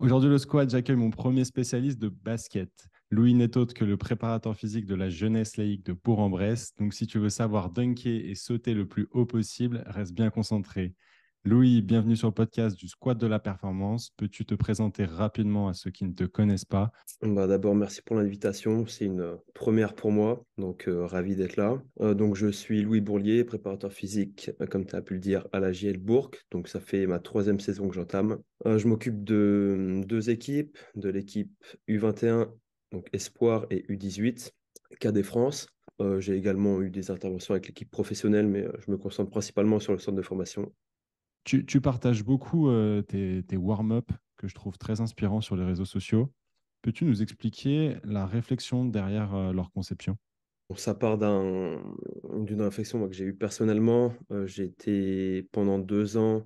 Aujourd'hui, le squad, j'accueille mon premier spécialiste de basket. Louis n'est autre que le préparateur physique de la jeunesse laïque de Bourg-en-Bresse. Donc, si tu veux savoir dunker et sauter le plus haut possible, reste bien concentré. Louis, bienvenue sur le podcast du Squad de la Performance. Peux-tu te présenter rapidement à ceux qui ne te connaissent pas? D'abord, merci pour l'invitation. C'est une première pour moi, donc ravi d'être là. Donc, je suis Louis Bourlier, préparateur physique, comme tu as pu le dire, à la JL Bourg. Donc, ça fait ma troisième saison que j'entame. Je m'occupe de deux équipes, de l'équipe U21, donc Espoir, et U18, KD France. J'ai également eu des interventions avec l'équipe professionnelle, mais je me concentre principalement sur le centre de formation. Tu partages beaucoup tes warm-up que je trouve très inspirants sur les réseaux sociaux. Peux-tu nous expliquer la réflexion derrière leur conception? Bon, ça part d'une réflexion moi, que j'ai eue personnellement. J'ai été pendant 2 ans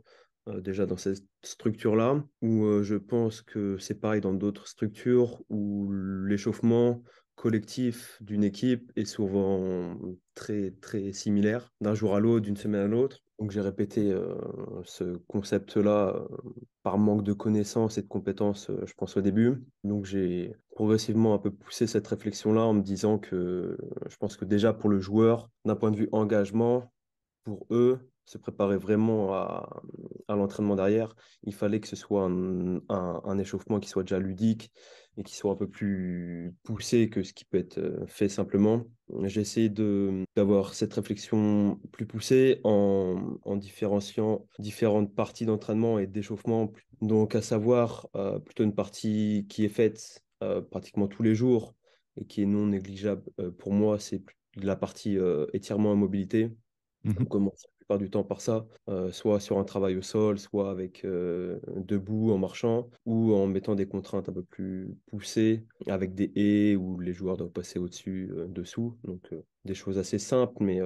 déjà dans cette structure-là, où je pense que c'est pareil dans d'autres structures, où l'échauffement collectif d'une équipe est souvent très, très similaire, d'un jour à l'autre, d'une semaine à l'autre. Donc j'ai répété ce concept-là par manque de connaissances et de compétences, je pense au début. Donc j'ai progressivement un peu poussé cette réflexion-là en me disant que je pense que déjà pour le joueur, d'un point de vue engagement, pour eux, se préparer vraiment à l'entraînement derrière, il fallait que ce soit un échauffement qui soit déjà ludique et qui soit un peu plus poussé que ce qui peut être fait simplement. J'ai essayé d'avoir cette réflexion plus poussée en différenciant différentes parties d'entraînement et d'échauffement. Donc, à savoir plutôt une partie qui est faite pratiquement tous les jours et qui est non négligeable pour moi, c'est la partie étirement et mobilité. On Mhm. commence la plupart du temps par ça, soit sur un travail au sol, soit avec debout en marchant, ou en mettant des contraintes un peu plus poussées, avec des haies où les joueurs doivent passer au-dessus, dessous. Donc des choses assez simples, mais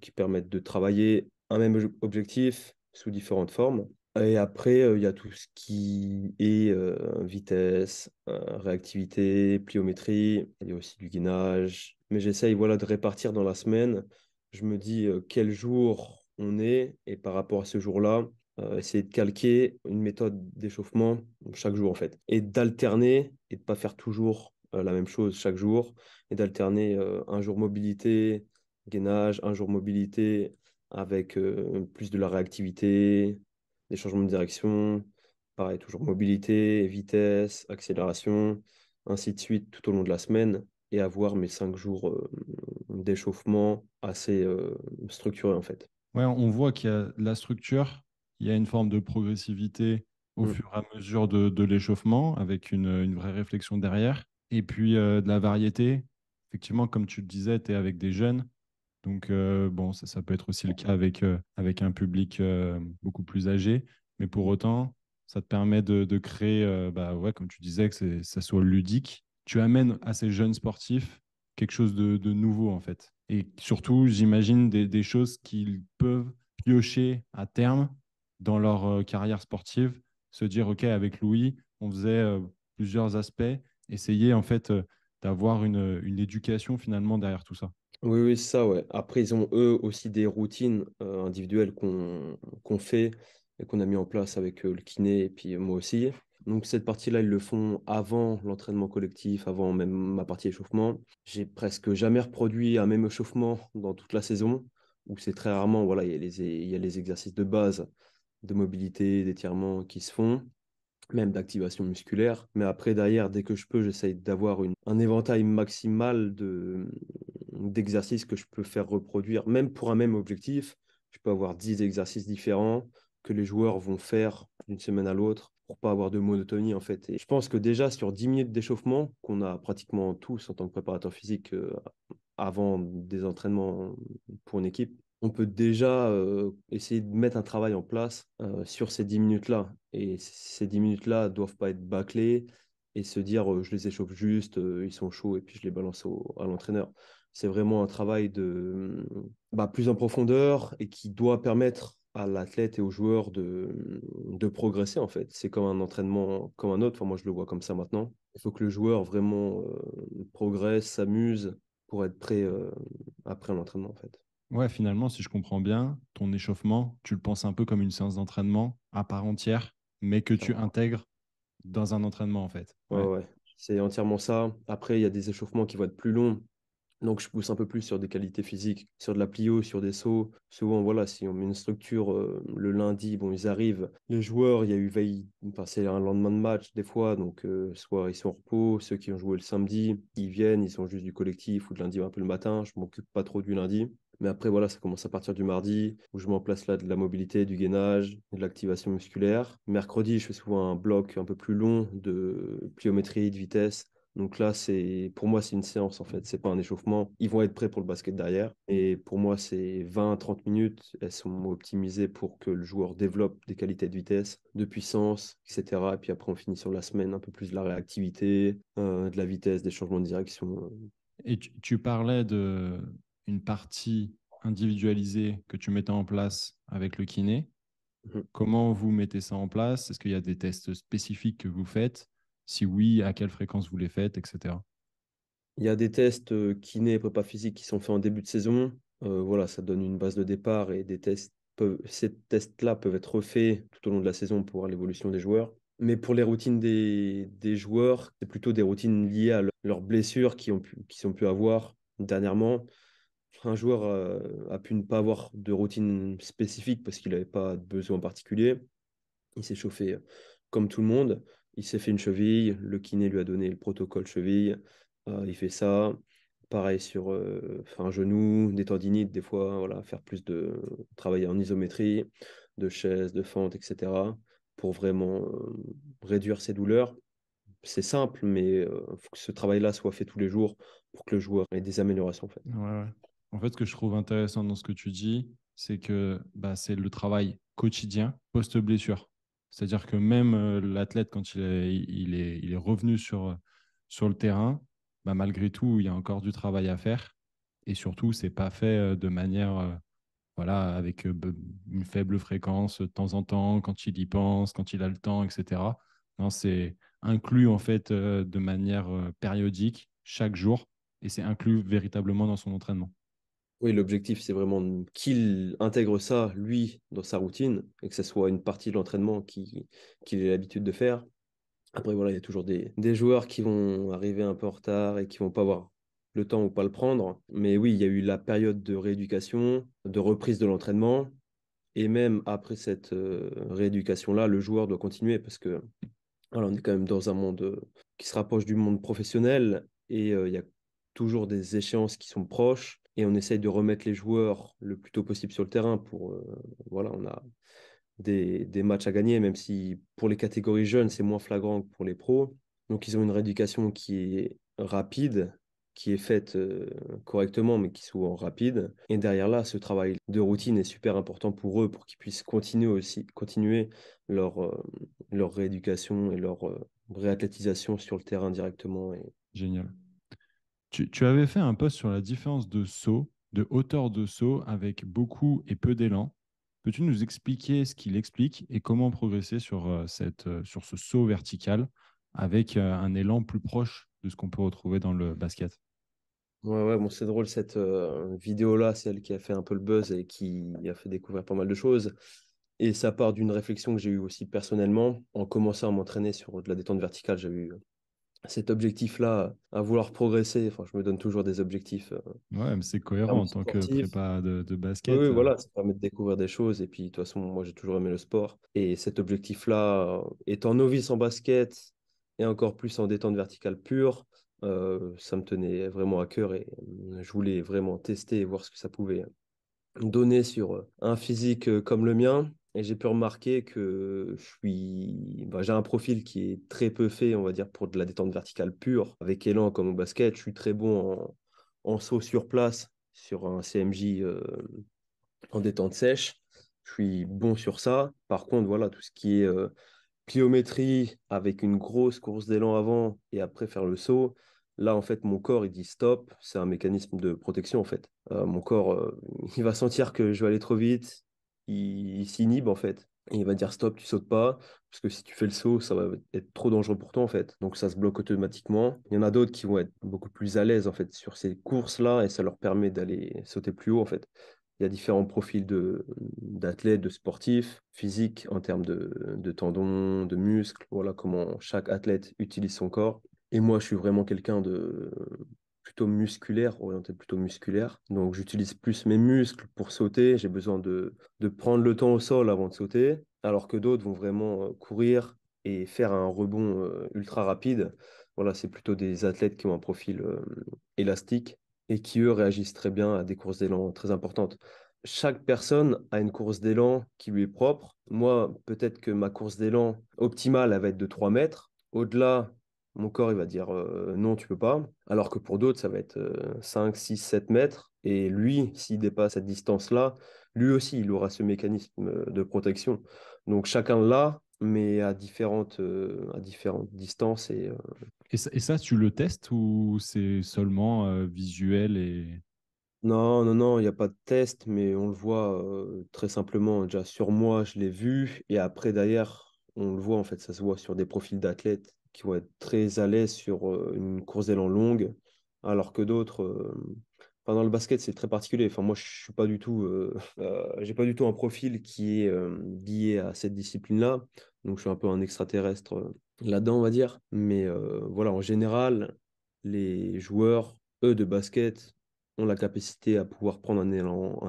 qui permettent de travailler un même objectif sous différentes formes. Et après, il y a tout ce qui est vitesse, réactivité, pliométrie. Il y a aussi du gainage. Mais j'essaye voilà, de répartir dans la semaine. Je me dis quel jour on est et par rapport à ce jour-là, essayer de calquer une méthode d'échauffement chaque jour en fait. Et d'alterner et de pas faire toujours la même chose chaque jour et d'alterner un jour mobilité, gainage, un jour mobilité avec plus de la réactivité, des changements de direction, pareil, toujours mobilité, vitesse, accélération, ainsi de suite tout au long de la semaine et avoir mes 5 jours d'échauffement assez structurés en fait. Ouais, on voit qu'il y a de la structure, il y a une forme de progressivité au Mm. fur et à mesure de l'échauffement, avec une vraie réflexion derrière. Et puis de la variété. Effectivement, comme tu le disais, tu es avec des jeunes. Donc, bon, ça peut être aussi le cas avec un public beaucoup plus âgé. Mais pour autant, ça te permet de créer, bah, ouais, comme tu disais, que ça soit ludique. Tu amènes à ces jeunes sportifs quelque chose de nouveau, en fait. Et surtout, j'imagine des choses qu'ils peuvent piocher à terme dans leur carrière sportive. Se dire, OK, avec Louis, on faisait plusieurs aspects, essayer, en fait, d'avoir une éducation finalement derrière tout ça. Oui, oui, c'est ça, ouais. Après, ils ont eux aussi des routines individuelles qu'on fait et qu'on a mis en place avec le kiné et puis moi aussi. Donc, cette partie-là, ils le font avant l'entraînement collectif, avant même ma partie échauffement. J'ai presque jamais reproduit un même échauffement dans toute la saison, où c'est très rarement, voilà, il y a les exercices de base de mobilité, d'étirement qui se font, même d'activation musculaire. Mais après, derrière, dès que je peux, j'essaye d'avoir un éventail maximal d'exercices que je peux faire reproduire, même pour un même objectif. Je peux avoir 10 exercices différents que les joueurs vont faire d'une semaine à l'autre pour pas avoir de monotonie, en fait. Et je pense que déjà, sur 10 minutes d'échauffement, qu'on a pratiquement tous en tant que préparateur physique avant des entraînements pour une équipe, on peut déjà essayer de mettre un travail en place sur ces 10 minutes-là. Et ces 10 minutes-là doivent pas être bâclées et se dire je les échauffe juste, ils sont chauds et puis je les balance à l'entraîneur. C'est vraiment un travail plus en profondeur et qui doit permettre à l'athlète et aux joueurs de progresser en fait. C'est comme un entraînement comme un autre. Enfin, moi, je le vois comme ça maintenant. Il faut que le joueur vraiment progresse, s'amuse pour être prêt après l'entraînement en fait. Ouais, finalement, si je comprends bien, ton échauffement, tu le penses un peu comme une séance d'entraînement à part entière, mais que tu Clairement. intègres dans un entraînement, en fait. Ouais, Ouais. ouais. C'est entièrement ça. Après, il y a des échauffements qui vont être plus longs. Donc, je pousse un peu plus sur des qualités physiques, sur de la plio, sur des sauts. Souvent, voilà, si on met une structure le lundi, bon, ils arrivent. Les joueurs, il y a eu veille, enfin, c'est un lendemain de match, des fois. Donc, soit ils sont en repos, ceux qui ont joué le samedi, ils viennent, ils sont juste du collectif ou de lundi un peu le matin. Je m'occupe pas trop du lundi. Mais après, voilà, ça commence à partir du mardi, où je mets en place là de la mobilité, du gainage, de l'activation musculaire. Mercredi, je fais souvent un bloc un peu plus long de pliométrie, de vitesse. Donc là, pour moi, c'est une séance en fait, c'est pas un échauffement. Ils vont être prêts pour le basket derrière. Et pour moi, c'est 20-30 minutes. Elles sont optimisées pour que le joueur développe des qualités de vitesse, de puissance, etc. Et puis après, on finit sur la semaine un peu plus de la réactivité, de la vitesse, des changements de direction. Et tu parlais de une partie individualisée que tu mettais en place avec le kiné. Mhm. Comment vous mettez ça en place? Est-ce qu'il y a des tests spécifiques que vous faites? Si oui, à quelle fréquence vous les faites, etc. Il y a des tests kiné et prépa physique qui sont faits en début de saison. Voilà, ça donne une base de départ et ces tests-là peuvent être refaits tout au long de la saison pour voir l'évolution des joueurs. Mais pour les routines des joueurs, c'est plutôt des routines liées à leurs blessures qu'ils ont pu avoir dernièrement. Un joueur a pu ne pas avoir de routine spécifique parce qu'il n'avait pas de besoin particulier. Il s'est chauffé comme tout le monde. Il s'est fait une cheville. Le kiné lui a donné le protocole cheville. Il fait ça. Pareil sur un genou, des tendinites, des fois, voilà, faire plus de travailler en isométrie, de chaise, de fente, etc. pour vraiment réduire ses douleurs. C'est simple, mais il faut que ce travail-là soit fait tous les jours pour que le joueur ait des améliorations en fait. Ouais, ouais. En fait, ce que je trouve intéressant dans ce que tu dis, c'est que bah, c'est le travail quotidien post-blessure. C'est-à-dire que même l'athlète, quand il est revenu sur le terrain, bah, malgré tout, il y a encore du travail à faire. Et surtout, c'est pas fait de manière, voilà, avec une faible fréquence de temps en temps, quand il y pense, quand il a le temps, etc. Non, c'est inclus en fait de manière périodique, chaque jour, et c'est inclus véritablement dans son entraînement. Oui, l'objectif, c'est vraiment qu'il intègre ça, lui, dans sa routine, et que ce soit une partie de l'entraînement qu'il ait l'habitude de faire. Après, voilà, il y a toujours des joueurs qui vont arriver un peu en retard et qui vont pas avoir le temps ou pas le prendre. Mais oui, il y a eu la période de rééducation, de reprise de l'entraînement. Et même après cette rééducation-là, le joueur doit continuer parce que voilà, on est quand même dans un monde qui se rapproche du monde professionnel et il y a toujours des échéances qui sont proches et on essaye de remettre les joueurs le plus tôt possible sur le terrain pour, voilà, on a des matchs à gagner, même si pour les catégories jeunes, c'est moins flagrant que pour les pros. Donc, ils ont une rééducation qui est rapide, qui est faite correctement, mais qui est souvent rapide. Et derrière là, ce travail de routine est super important pour eux, pour qu'ils puissent continuer leur, leur rééducation et leur réathlétisation sur le terrain directement. Et... Génial. Tu avais fait un post sur la différence de saut, de hauteur de saut avec beaucoup et peu d'élan. Peux-tu nous expliquer ce qu'il explique et comment progresser sur ce saut vertical avec un élan plus proche de ce qu'on peut retrouver dans le basket? Ouais, ouais, bon, c'est drôle, cette vidéo-là, c'est elle qui a fait un peu le buzz et qui a fait découvrir pas mal de choses. Et ça part d'une réflexion que j'ai eue aussi personnellement. En commençant à m'entraîner sur de la détente verticale, j'ai eu cet objectif-là à vouloir progresser. Enfin, je me donne toujours des objectifs Ouais, mais c'est cohérent termes en tant que sportifs. prépa de Oui, oui, basket. voilà, ça permet de découvrir des choses. Et puis, de toute façon, moi, j'ai toujours aimé le sport. Et cet objectif-là, étant novice en basket et encore plus en détente verticale pure, ça me tenait vraiment à cœur et je voulais vraiment tester et voir ce que ça pouvait donné sur un physique comme le mien. Et j'ai pu remarquer que j'ai un profil qui est très peu fait, on va dire, pour de la détente verticale pure. Avec élan comme au basket, je suis très bon en saut sur place, sur un CMJ en détente sèche. Je suis bon sur ça. Par contre, voilà, tout ce qui est pliométrie avec une grosse course d'élan avant et après faire le saut. Là, en fait, mon corps, il dit stop. C'est un mécanisme de protection, en fait. Mon corps, il va sentir que je vais aller trop vite. Il s'inhibe, en fait. Et il va dire stop, tu sautes pas. Parce que si tu fais le saut, ça va être trop dangereux pour toi, en fait. Donc, ça se bloque automatiquement. Il y en a d'autres qui vont être beaucoup plus à l'aise, en fait, sur ces courses-là. Et ça leur permet d'aller sauter plus haut, en fait. Il y a différents profils d'athlètes, de sportifs, physiques, en termes de tendons, de muscles, voilà comment chaque athlète utilise son corps. Et moi, je suis vraiment quelqu'un de plutôt musculaire, orienté plutôt musculaire. Donc, j'utilise plus mes muscles pour sauter. J'ai besoin de prendre le temps au sol avant de sauter, alors que d'autres vont vraiment courir et faire un rebond ultra rapide. Voilà, c'est plutôt des athlètes qui ont un profil élastique et qui, eux, réagissent très bien à des courses d'élan très importantes. Chaque personne a une course d'élan qui lui est propre. Moi, peut-être que ma course d'élan optimale, elle va être de 3 mètres. Au-delà, mon corps, il va dire non, tu peux pas. Alors que pour d'autres, ça va être 5, 6, 7 mètres. Et lui, s'il dépasse cette distance-là, lui aussi, il aura ce mécanisme de protection. Donc chacun l'a, mais à différentes distances. Et ça, tu le testes ou c'est seulement visuel et... Non, non, non, il n'y a pas de test, mais on le voit très simplement. Déjà sur moi, je l'ai vu. Et après, derrière, on le voit, en fait, ça se voit sur des profils d'athlètes qui vont être très à l'aise sur une course d'élan longue, alors que d'autres, enfin, dans le basket, c'est très particulier. Enfin, moi, je suis pas du tout, j'ai pas du tout un profil qui est lié à cette discipline-là. Donc, je suis un peu un extraterrestre là-dedans, on va dire. Mais voilà, en général, les joueurs, eux, de basket, ont la capacité à pouvoir prendre un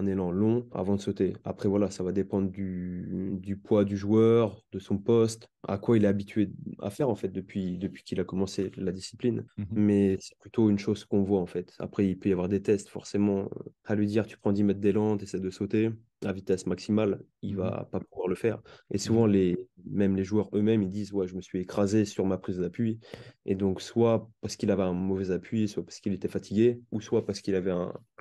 élan long avant de sauter. Après, voilà, ça va dépendre du poids du joueur, de son poste, à quoi il est habitué à faire, en fait, depuis qu'il a commencé la discipline. Mhm, Mais c'est plutôt une chose qu'on voit, en fait. Après, il peut y avoir des tests, forcément. À lui dire, tu prends 10 mètres d'élan, tu essaies de sauter à vitesse maximale, il mhm, va pas pouvoir le faire. Et mhm. souvent, même les joueurs eux-mêmes, ils disent, ouais, je me suis écrasé sur ma prise d'appui. Et donc, soit parce qu'il avait un mauvais appui, soit parce qu'il était fatigué, ou soit parce qu'il avait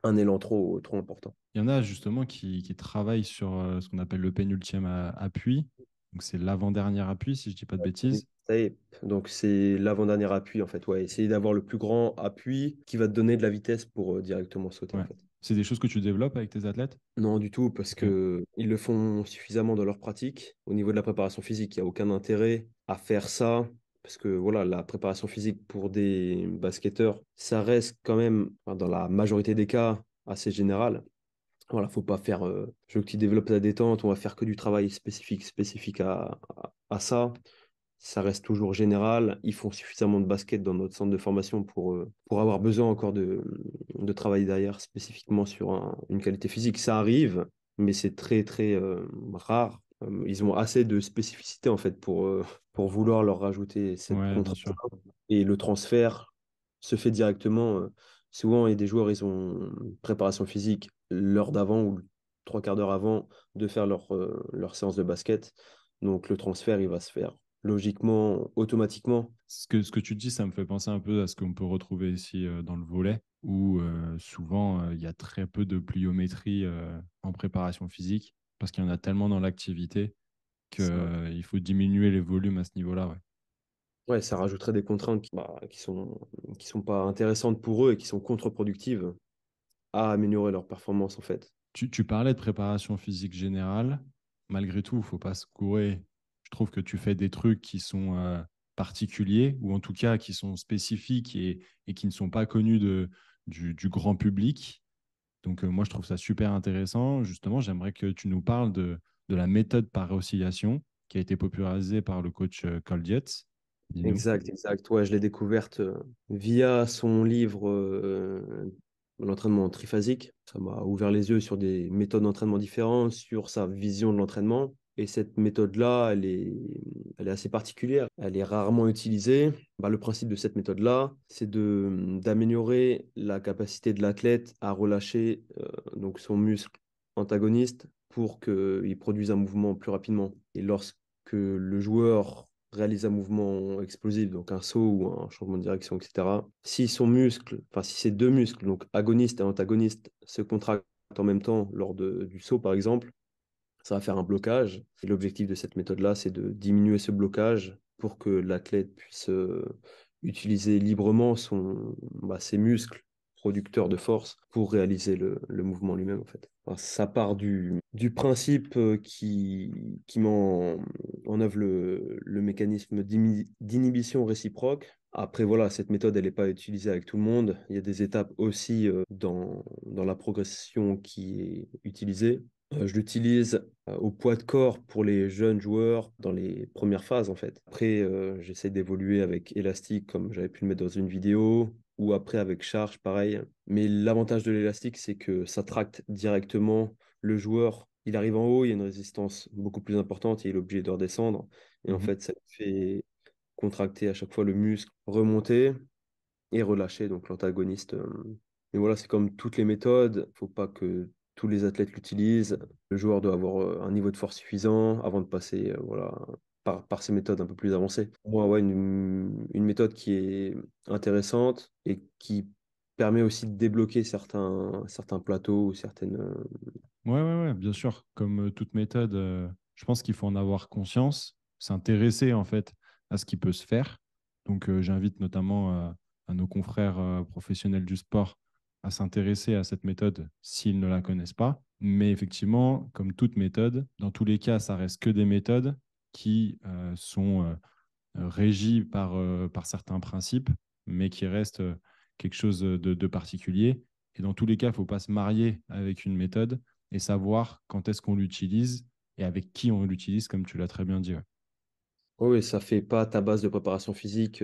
un élan trop important. Il y en a justement qui travaillent sur ce qu'on appelle le pénultième appui. Donc c'est l'avant-dernier appui, si je dis pas de bêtises. Ça y est. Donc, c'est l'avant-dernier appui, en fait. Ouais, essayer d'avoir le plus grand appui qui va te donner de la vitesse pour directement sauter, en Ouais. fait. C'est des choses que tu développes avec tes athlètes? Non, du tout, parce Ok. que ils le font suffisamment dans leur pratique. Au niveau de la préparation physique, il n'y a aucun intérêt à faire ça, parce que voilà, la préparation physique pour des basketteurs, ça reste quand même, enfin, dans la majorité des cas, assez général. Voilà, faut pas faire, je veux que tu développes ta détente, on va faire que du travail spécifique à ça. Ça reste toujours général. Ils font suffisamment de basket dans notre centre de formation pour avoir besoin encore de travail derrière, spécifiquement sur une qualité physique. Ça arrive, mais c'est très rare. Ils ont assez de spécificité en fait pour vouloir leur rajouter cette Ouais, bien contrainte. sûr. Et le transfert se fait directement. Souvent, il y a des joueurs, ils ont une préparation physique l'heure d'avant ou 3 quarts d'heure avant de faire leur séance de basket. Donc le transfert, il va se faire logiquement, automatiquement. Ce que tu dis, ça me fait penser un peu à ce qu'on peut retrouver ici dans le volley, où souvent il y a très peu de pliométrie en préparation physique, parce qu'il y en a tellement dans l'activité Ça, qu'il faut diminuer les volumes à ce niveau-là. Ouais. ouais, ça rajouterait des contraintes qui sont pas intéressantes pour eux et qui sont contre-productives à améliorer leur performance en fait. Tu parlais de préparation physique générale. Malgré tout, il ne faut pas se courer. Je trouve que tu fais des trucs qui sont particuliers, ou en tout cas qui sont spécifiques et qui ne sont pas connus du grand public. Donc, moi, je trouve ça super intéressant. Justement, j'aimerais que tu nous parles de la méthode par oscillation qui a été popularisée par le coach Cole Dietz. Dis-nous. Exact, exact. Ouais, je l'ai découverte via son livre L'entraînement triphasique. Ça m'a ouvert les yeux sur des méthodes d'entraînement différentes, sur sa vision de l'entraînement. Et cette méthode-là, elle est assez particulière. Elle est rarement utilisée. Bah, le principe de cette méthode-là, c'est d'améliorer la capacité de l'athlète à relâcher donc son muscle antagoniste pour qu'il produise un mouvement plus rapidement. Et lorsque le joueur réalise un mouvement explosif, donc un saut ou un changement de direction, etc. Si son muscle, enfin si ces deux muscles, donc agoniste et antagoniste, se contractent en même temps du saut, par exemple, ça va faire un blocage. Et l'objectif de cette méthode-là, c'est de diminuer ce blocage pour que l'athlète puisse utiliser librement ses muscles, producteur de force pour réaliser le mouvement lui-même, en fait. Alors, ça part du principe qui met en œuvre le mécanisme d'inhibition réciproque. Après, voilà, cette méthode, elle n'est pas utilisée avec tout le monde. Il y a des étapes aussi dans la progression qui est utilisée. Je l'utilise au poids de corps pour les jeunes joueurs dans les premières phases, en fait. Après, j'essaie d'évoluer avec élastique, comme j'avais pu le mettre dans une vidéo, ou après avec charge, pareil. Mais l'avantage de l'élastique, c'est que ça tracte directement le joueur. Il arrive en haut, il y a une résistance beaucoup plus importante et il est obligé de redescendre. Et en Mhm. fait, ça fait contracter à chaque fois le muscle, remonter et relâcher donc l'antagoniste. Mais voilà, c'est comme toutes les méthodes. Il ne faut pas que tous les athlètes l'utilisent. Le joueur doit avoir un niveau de force suffisant avant de passer voilà, par ces méthodes un peu plus avancées. Pour moi, ouais, une méthode qui est intéressante et qui permet aussi de débloquer certains plateaux ou certaines... Ouais, bien sûr. Comme toute méthode, je pense qu'il faut en avoir conscience, s'intéresser en fait à ce qui peut se faire. Donc, j'invite notamment à nos confrères professionnels du sport à s'intéresser à cette méthode s'ils ne la connaissent pas. Mais effectivement, comme toute méthode, dans tous les cas, ça reste que des méthodes qui sont régies par certains principes, mais qui restent quelque chose de particulier. Et dans tous les cas, il ne faut pas se marier avec une méthode et savoir quand est-ce qu'on l'utilise et avec qui on l'utilise, comme tu l'as très bien dit. Ouais. Oui, ça fait pas ta base de préparation physique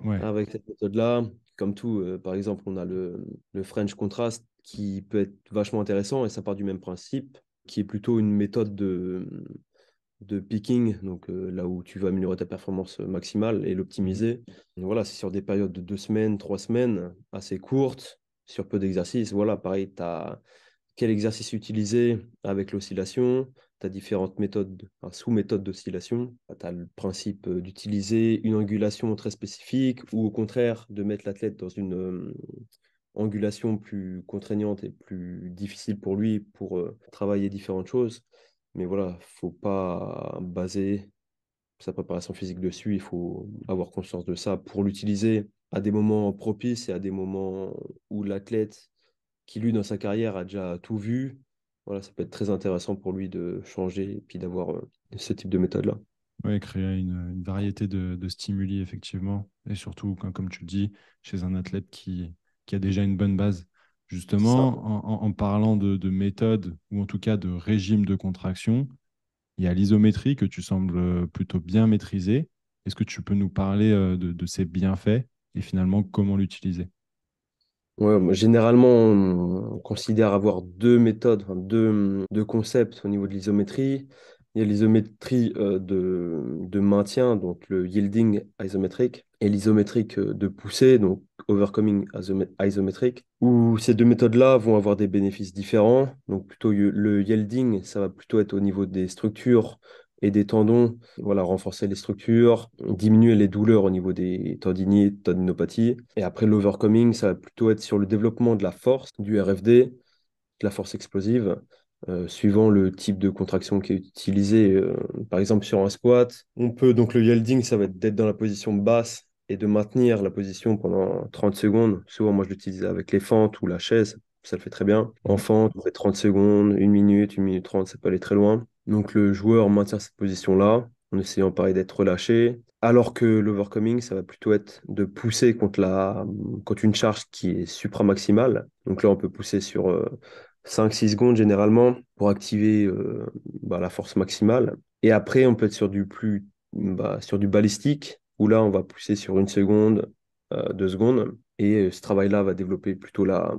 Ouais. avec cette méthode-là. Comme tout, par exemple, on a le French Contrast qui peut être vachement intéressant et ça part du même principe, qui est plutôt une méthode de picking, donc là où tu vas améliorer ta performance maximale et Mhm. l'optimiser. Voilà, c'est sur des périodes de 2 semaines, 3 semaines, assez courtes, sur peu d'exercices. Voilà, pareil, tu as quel exercice utiliser avec l'oscillation. Tu as différentes méthodes, enfin, sous-méthodes d'oscillation. Tu as le principe d'utiliser une angulation très spécifique ou au contraire de mettre l'athlète dans une angulation plus contraignante et plus difficile pour lui pour travailler différentes choses. Mais voilà, faut pas baser sa préparation physique dessus. Il faut avoir conscience de ça pour l'utiliser à des moments propices et à des moments où l'athlète qui, lui, dans sa carrière, a déjà tout vu. Voilà, ça peut être très intéressant pour lui de changer et puis d'avoir ce type de méthode-là. Ouais, créer une variété de stimuli, effectivement. Et surtout, comme tu le dis, chez un athlète qui a déjà une bonne base. C'est ça. Justement, en parlant de méthode, ou en tout cas de régime de contraction, il y a l'isométrie que tu sembles plutôt bien maîtriser. Est-ce que tu peux nous parler de ses bienfaits et finalement comment l'utiliser? Ouais, moi, généralement, on considère avoir deux méthodes, enfin, deux concepts au niveau de l'isométrie. Il y a l'isométrie de maintien, donc le yielding isométrique, et l'isométrique de poussée, donc overcoming isométrique, où ces deux méthodes-là vont avoir des bénéfices différents. Donc plutôt le yielding, ça va plutôt être au niveau des structures et des tendons, voilà, renforcer les structures, diminuer les douleurs au niveau des tendinites, tendinopathies. Et après, l'overcoming, ça va plutôt être sur le développement de la force, du RFD, de la force explosive, suivant le type de contraction qui est utilisé. Par exemple, sur un squat, on peut, donc le yielding, ça va être d'être dans la position basse et de maintenir la position pendant 30 secondes. Souvent, moi, je l'utilise avec les fentes ou la chaise. Ça le fait très bien. En Mhm. fente, on fait 30 secondes, 1 minute, 1 minute 30, ça peut aller très loin. Donc le joueur maintient cette position-là en essayant pareil d'être relâché. Alors que l'overcoming, ça va plutôt être de pousser contre une charge qui est supramaximale. Donc là, on peut pousser sur 5-6 secondes généralement pour activer la force maximale. Et après, on peut être sur du balistique, où là, on va pousser sur 1 seconde, 2 secondes. Et ce travail-là va développer plutôt la,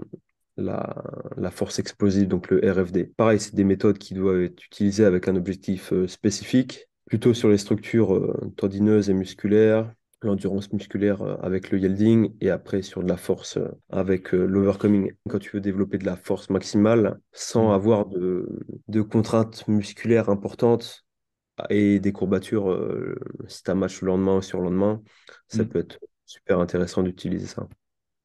la force explosive, donc le RFD. Pareil, c'est des méthodes qui doivent être utilisées avec un objectif spécifique, plutôt sur les structures tendineuses et musculaires, l'endurance musculaire avec le yielding, et après sur de la force avec l'overcoming. Quand tu veux développer de la force maximale sans Mhm. avoir de contraintes musculaires importantes et des courbatures, si tu as un match le lendemain ou sur le lendemain, ça Mhm. peut être super intéressant d'utiliser ça.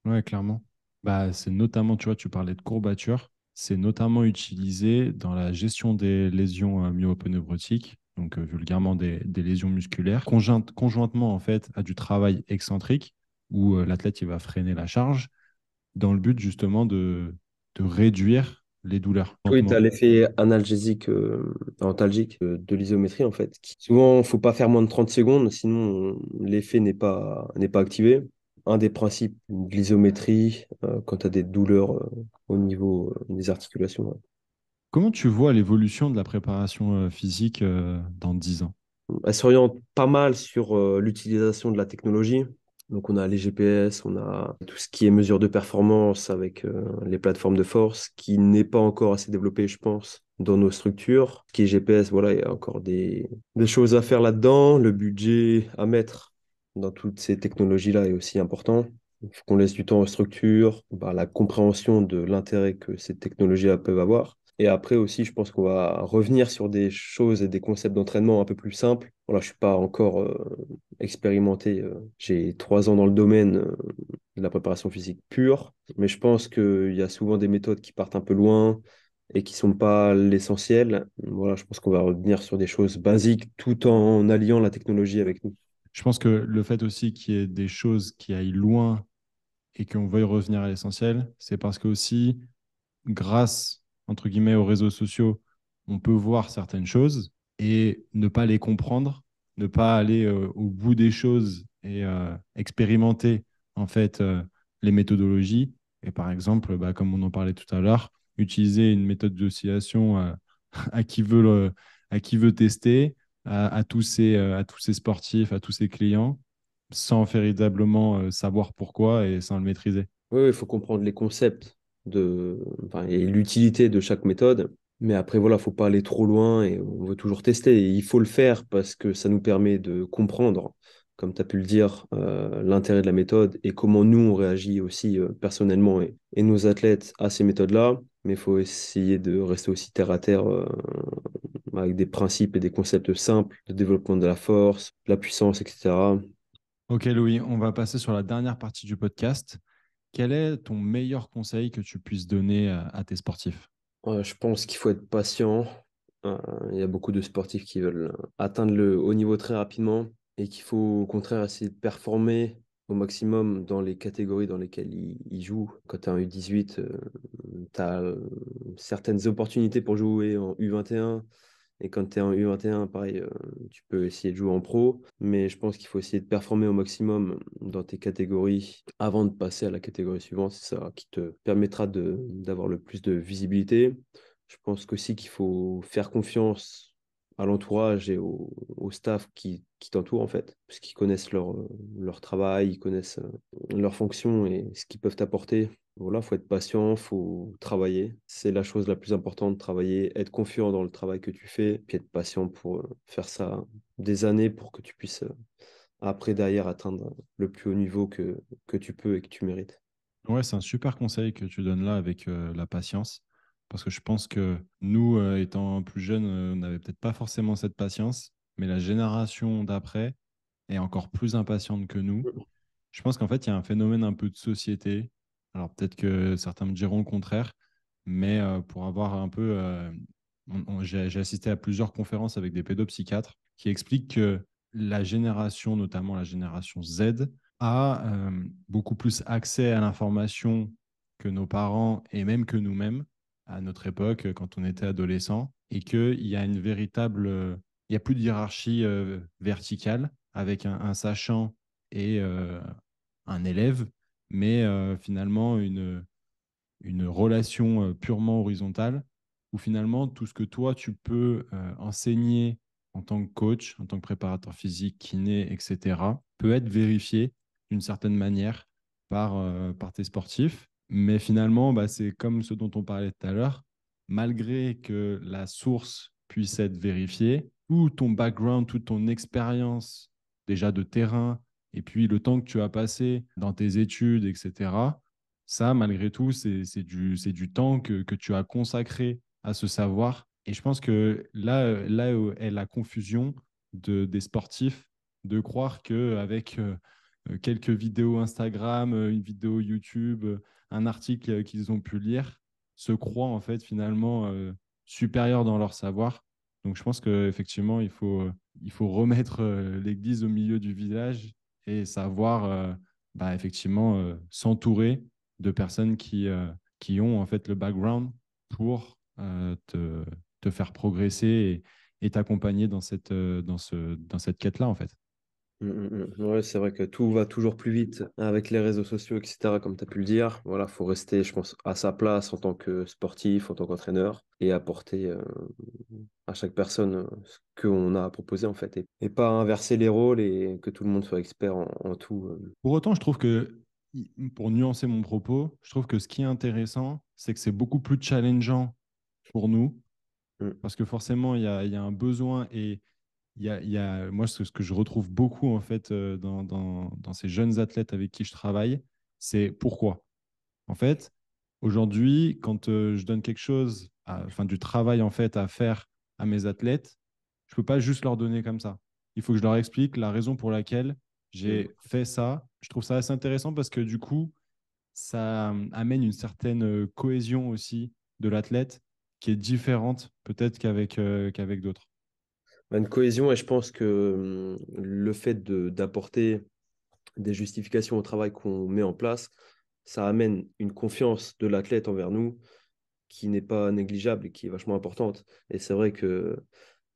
Ouais, clairement. Bah, c'est notamment, tu vois, tu parlais de courbature, c'est notamment utilisé dans la gestion des lésions myopneuvrotiques, donc vulgairement des lésions musculaires, conjointement en fait à du travail excentrique où l'athlète il va freiner la charge dans le but justement de réduire les douleurs Oui, tu lentement. as l'effet analgésique, antalgique de l'isométrie en fait. Souvent, il ne faut pas faire moins de 30 secondes, sinon l'effet n'est pas activé. Un des principes de l'isométrie, quand tu as des douleurs au niveau des articulations. Ouais. Comment tu vois l'évolution de la préparation physique dans 10 ans? Elle s'oriente pas mal sur l'utilisation de la technologie. Donc, on a les GPS, on a tout ce qui est mesure de performance avec les plateformes de force, qui n'est pas encore assez développé, je pense, dans nos structures. Ce qui est GPS, voilà, il y a encore des choses à faire là-dedans. Le budget à mettre dans toutes ces technologies-là est aussi important. Il faut qu'on laisse du temps aux structures, bah, la compréhension de l'intérêt que ces technologies-là peuvent avoir. Et après aussi, je pense qu'on va revenir sur des choses et des concepts d'entraînement un peu plus simples. Voilà, je suis pas encore expérimenté. J'ai 3 ans dans le domaine de la préparation physique pure, mais je pense qu'il y a souvent des méthodes qui partent un peu loin et qui sont pas l'essentiel. Voilà, je pense qu'on va revenir sur des choses basiques tout en alliant la technologie avec nous. Je pense que le fait aussi qu'il y ait des choses qui aillent loin et qu'on veuille revenir à l'essentiel, c'est parce que aussi, grâce, entre guillemets, aux réseaux sociaux, on peut voir certaines choses et ne pas les comprendre, ne pas aller au bout des choses et expérimenter en fait les méthodologies. Et par exemple, bah, comme on en parlait tout à l'heure, utiliser une méthode d'oscillation à qui veut à qui veut tester, à tous ces sportifs, à tous ces clients, sans véritablement savoir pourquoi et sans le maîtriser. Oui, il faut comprendre les concepts enfin, et l'utilité de chaque méthode. Mais après, voilà, faut pas aller trop loin et on veut toujours tester. Et il faut le faire parce que ça nous permet de comprendre, comme tu as pu le dire, l'intérêt de la méthode et comment nous, on réagit aussi personnellement et nos athlètes à ces méthodes-là. Mais il faut essayer de rester aussi terre à terre avec des principes et des concepts simples de développement de la force, de la puissance, etc. Ok Louis, on va passer sur la dernière partie du podcast. Quel est ton meilleur conseil que tu puisses donner à tes sportifs? Je pense qu'il faut être patient. Euh, il y a beaucoup de sportifs qui veulent atteindre le haut niveau très rapidement et qu'il faut au contraire essayer de performer au maximum dans les catégories dans lesquelles ils jouent. Quand tu es en U18, tu as certaines opportunités pour jouer en U21. Et quand tu es en U21, pareil, tu peux essayer de jouer en pro, mais je pense qu'il faut essayer de performer au maximum dans tes catégories avant de passer à la catégorie suivante. C'est ça qui te permettra d'avoir le plus de visibilité. Je pense qu'aussi qu'il faut faire confiance à l'entourage et au staff qui t'entoure, en fait, parce qu'ils connaissent leur travail, ils connaissent leurs fonctions et ce qu'ils peuvent apporter. Voilà, faut être patient, faut travailler. C'est la chose la plus importante, travailler, être confiant dans le travail que tu fais, puis être patient pour faire ça des années pour que tu puisses après, derrière, atteindre le plus haut niveau que tu peux et que tu mérites. Ouais, c'est un super conseil que tu donnes là avec la patience. Parce que je pense que nous, étant plus jeunes, on n'avait peut-être pas forcément cette patience, mais la génération d'après est encore plus impatiente que nous. Je pense qu'en fait, il y a un phénomène un peu de société. Alors peut-être que certains me diront le contraire, mais pour avoir un peu... j'ai assisté à plusieurs conférences avec des pédopsychiatres qui expliquent que la génération, notamment la génération Z, a beaucoup plus accès à l'information que nos parents et même que nous-mêmes à notre époque, quand on était adolescent, et qu'il y a une véritable... il n'y a plus de hiérarchie verticale avec un sachant et un élève, mais finalement une relation purement horizontale où finalement tout ce que toi tu peux enseigner en tant que coach, en tant que préparateur physique, kiné, etc., peut être vérifié d'une certaine manière par tes sportifs. Mais finalement, bah, c'est comme ce dont on parlait tout à l'heure, malgré que la source puisse être vérifiée, tout ton background, toute ton expérience déjà de terrain, et puis le temps que tu as passé dans tes études, etc., ça, malgré tout, c'est du temps que tu as consacré à ce savoir. Et je pense que là où est la confusion des sportifs, de croire qu'avec quelques vidéos Instagram, une vidéo YouTube, un article qu'ils ont pu lire, se croient en fait finalement supérieurs dans leur savoir. Donc je pense qu'effectivement, il faut remettre l'église au milieu du village et savoir bah, effectivement s'entourer de personnes qui ont en fait le background pour te faire progresser et t'accompagner dans cette quête-là, en fait. Ouais, c'est vrai que tout va toujours plus vite avec les réseaux sociaux, etc., comme tu as pu le dire. Voilà, faut rester, je pense, à sa place en tant que sportif, en tant qu'entraîneur, et apporter à chaque personne ce qu'on a à proposer, en fait, et pas inverser les rôles et que tout le monde soit expert en tout. Pour autant, je trouve que, pour nuancer mon propos, je trouve que ce qui est intéressant, c'est que c'est beaucoup plus challengeant pour nous, Mm, parce que forcément, il y a un besoin et moi, ce que je retrouve beaucoup en fait dans ces jeunes athlètes avec qui je travaille, c'est pourquoi. En fait, aujourd'hui, quand je donne quelque chose, enfin du travail en fait à faire à mes athlètes, je peux pas juste leur donner comme ça. Il faut que je leur explique la raison pour laquelle mm. j'ai fait ça. Je trouve ça assez intéressant parce que du coup, ça amène une certaine cohésion aussi de l'athlète qui est différente peut-être qu'avec d'autres. Une cohésion, et je pense que le fait d'apporter des justifications au travail qu'on met en place, ça amène une confiance de l'athlète envers nous qui n'est pas négligeable et qui est vachement importante. Et c'est vrai que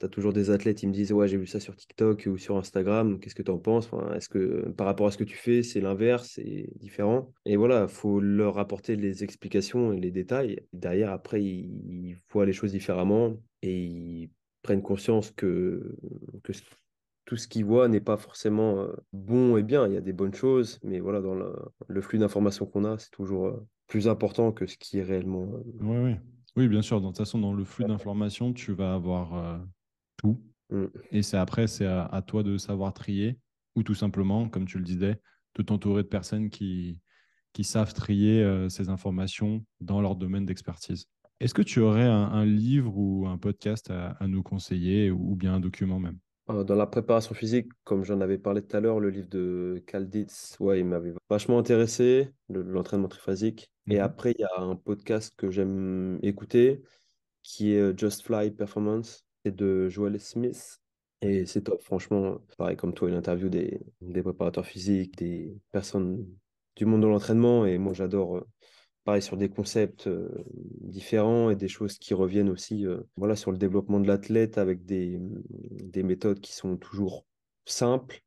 tu as toujours des athlètes qui me disent ouais, j'ai vu ça sur TikTok ou sur Instagram, qu'est-ce que tu en penses? Enfin, est-ce que par rapport à ce que tu fais, c'est l'inverse, c'est différent? Et voilà, il faut leur apporter les explications et les détails. Derrière, après, ils voient les choses différemment et ils prennent conscience que tout ce qu'ils voient n'est pas forcément bon et bien. Il y a des bonnes choses, mais voilà, dans le flux d'informations qu'on a, c'est toujours plus important que ce qui est réellement. Oui, oui. Oui, bien sûr. De toute façon, dans le flux d'informations, tu vas avoir tout. Mm. Et c'est après, c'est à toi de savoir trier ou tout simplement, comme tu le disais, de t'entourer de personnes qui savent trier ces informations dans leur domaine d'expertise. Est-ce que tu aurais un livre ou un podcast à nous conseiller ou bien un document même? Dans la préparation physique, comme j'en avais parlé tout à l'heure, le livre de Kalditz, ouais, il m'avait vachement intéressé, l'entraînement triphasique. Et Mhm. après, il y a un podcast que j'aime écouter qui est Just Fly Performance, c'est de Joel Smith. Et c'est top, franchement. Pareil comme toi, il interview des préparateurs physiques, des personnes du monde de l'entraînement. Et moi, j'adore, pareil, sur des concepts différents et des choses qui reviennent aussi voilà, sur le développement de l'athlète avec des méthodes qui sont toujours simples,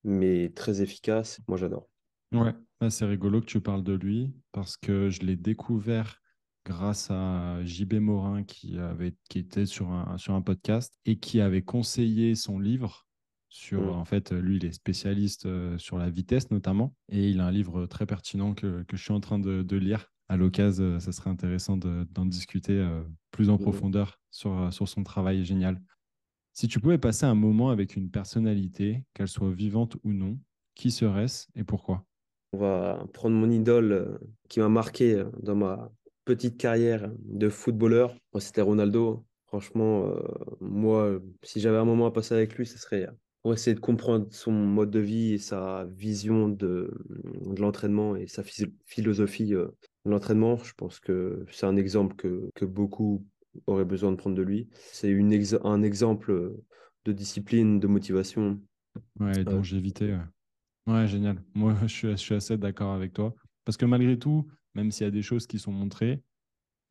mais très efficaces. Moi, j'adore. Ouais, ah, c'est rigolo que tu parles de lui parce que je l'ai découvert grâce à JB Morin qui était sur un podcast et qui avait conseillé son livre sur, Mm. en fait, lui, il est spécialiste sur la vitesse notamment et il a un livre très pertinent que je suis en train de lire. À l'occasion, ça serait intéressant d'en discuter plus en Mm. profondeur sur son travail génial. Si tu pouvais passer un moment avec une personnalité, qu'elle soit vivante ou non, qui serait-ce et pourquoi? On va prendre mon idole qui m'a marqué dans ma petite carrière de footballeur. Moi, c'était Ronaldo. Franchement, moi, si j'avais un moment à passer avec lui, ce serait pour essayer de comprendre son mode de vie et sa vision de l'entraînement et sa philosophie de l'entraînement. Je pense que c'est un exemple que beaucoup auraient besoin de prendre de lui. C'est un exemple de discipline, de motivation. Ouais, de Euh, longévité. Ouais. Ouais, génial. Moi, je suis assez d'accord avec toi. Parce que malgré tout, même s'il y a des choses qui sont montrées,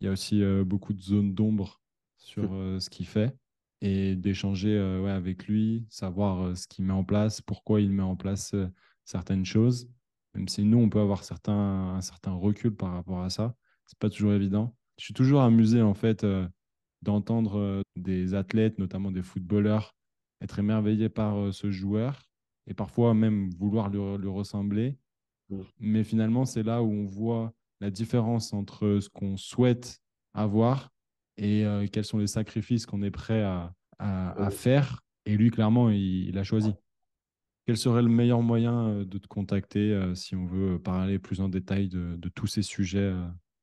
il y a aussi beaucoup de zones d'ombre sur ce qu'il fait. Et d'échanger ouais, avec lui, savoir ce qu'il met en place, pourquoi il met en place certaines choses. Même si nous, on peut avoir un certain recul par rapport à ça, c'est pas toujours évident. Je suis toujours amusé, en fait, d'entendre des athlètes, notamment des footballeurs, être émerveillés par ce joueur et parfois même vouloir lui ressembler. Mais finalement, c'est là où on voit la différence entre ce qu'on souhaite avoir et quels sont les sacrifices qu'on est prêt à faire. Et lui, clairement, il a choisi. Quel serait le meilleur moyen de te contacter si on veut parler plus en détail de tous ces sujets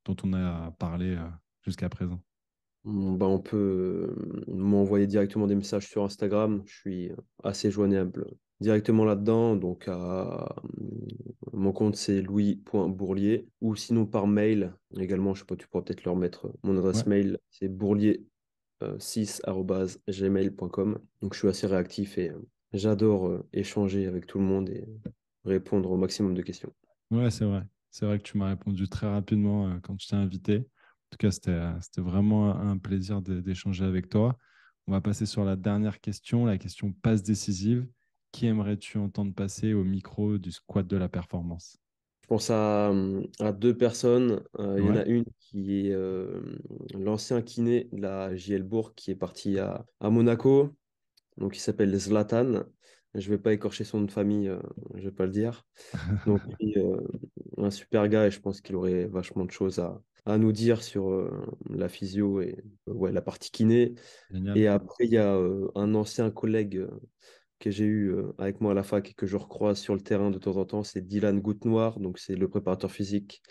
dont on a parlé jusqu'à présent? Bah, on peut m'envoyer directement des messages sur Instagram. Je suis assez joignable directement là-dedans. Donc, mon compte, c'est louis.bourlier. Ou sinon par mail également. Je sais pas, tu pourras peut-être leur mettre mon Ouais, adresse mail. C'est bourlier6@gmail.com. Donc, je suis assez réactif et j'adore échanger avec tout le monde et répondre au maximum de questions. ouais, c'est vrai. C'est vrai que tu m'as répondu très rapidement quand je t'ai invité. En tout cas, c'était vraiment un plaisir d'échanger avec toi. On va passer sur la dernière question, la question passe décisive. Qui aimerais-tu entendre passer au micro du squat de la performance? Je pense à deux personnes. Il y en Ouais. a une qui est l'ancien kiné de la JL Bourg qui est parti à Monaco. Donc, il s'appelle Zlatan. Je vais pas écorcher son nom de famille, je vais pas le dire. Donc, lui, un super gars et je pense qu'il aurait vachement de choses à nous dire sur la physio et ouais, la partie kiné. Génial. Et après, il y a un ancien collègue que j'ai eu avec moi à la fac et que je recroise sur le terrain de temps en temps, c'est Dylan Goutenoir. Donc, c'est le préparateur physique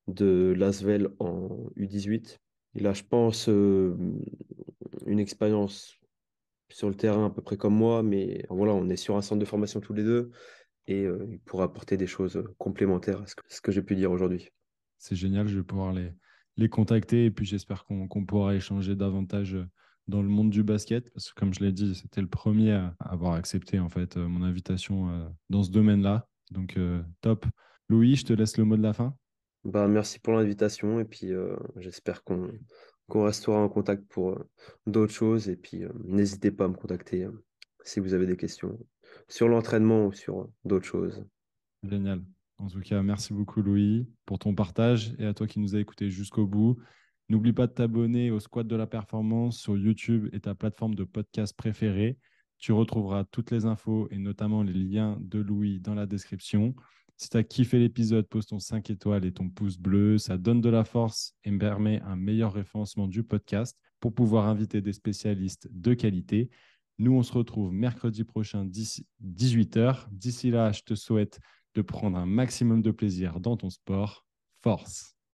de l'Asvel en U18. Il a, je pense, une expérience sur le terrain à peu près comme moi, mais voilà, on est sur un centre de formation tous les deux et il pourra apporter des choses complémentaires à ce que j'ai pu dire aujourd'hui. C'est génial, je vais pouvoir les contacter et puis j'espère qu'on pourra échanger davantage dans le monde du basket parce que comme je l'ai dit, c'était le premier à avoir accepté en fait mon invitation dans ce domaine-là. Donc top. Louis, je te laisse le mot de la fin. Bah, merci pour l'invitation et puis j'espère qu'on restera en contact pour d'autres choses et puis n'hésitez pas à me contacter si vous avez des questions sur l'entraînement ou sur d'autres choses. Génial. En tout cas, merci beaucoup Louis pour ton partage et à toi qui nous as écoutés jusqu'au bout. N'oublie pas de t'abonner au Squad de la Performance sur YouTube et ta plateforme de podcast préférée. Tu retrouveras toutes les infos et notamment les liens de Louis dans la description. Si tu as kiffé l'épisode, pose ton 5 étoiles et ton pouce bleu. Ça donne de la force et me permet un meilleur référencement du podcast pour pouvoir inviter des spécialistes de qualité. Nous, on se retrouve mercredi prochain d'ici 18h. D'ici là, je te souhaite de prendre un maximum de plaisir dans ton sport. Force!